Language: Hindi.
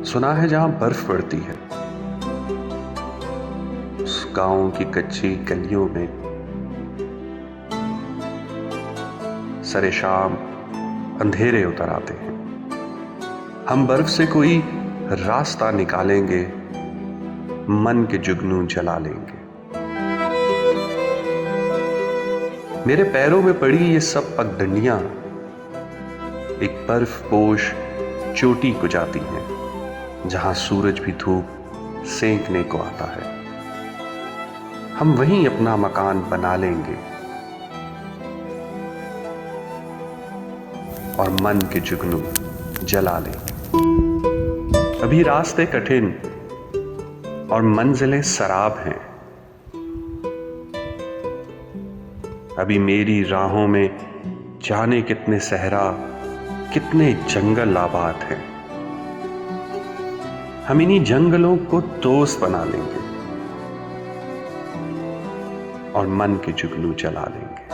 सुना है जहां बर्फ पड़ती है उस गांव की कच्ची गलियों में सरे शाम अंधेरे उतर आते हैं। हम बर्फ से कोई रास्ता निकालेंगे, मन के जुगनू जला लेंगे। मेरे पैरों में पड़ी ये सब पगडंडियां एक बर्फ पोश चोटी को जाती हैं, जहां सूरज भी धूप सेंकने को आता है। हम वहीं अपना मकान बना लेंगे और मन के जुगनू जला लेंगे। अभी रास्ते कठिन और मंजिलें सराब हैं। अभी मेरी राहों में जाने कितने सहरा, कितने जंगल आबाद हैं। हम इन्हीं जंगलों को दोस्त बना लेंगे और मन के जुगनू जला लेंगे।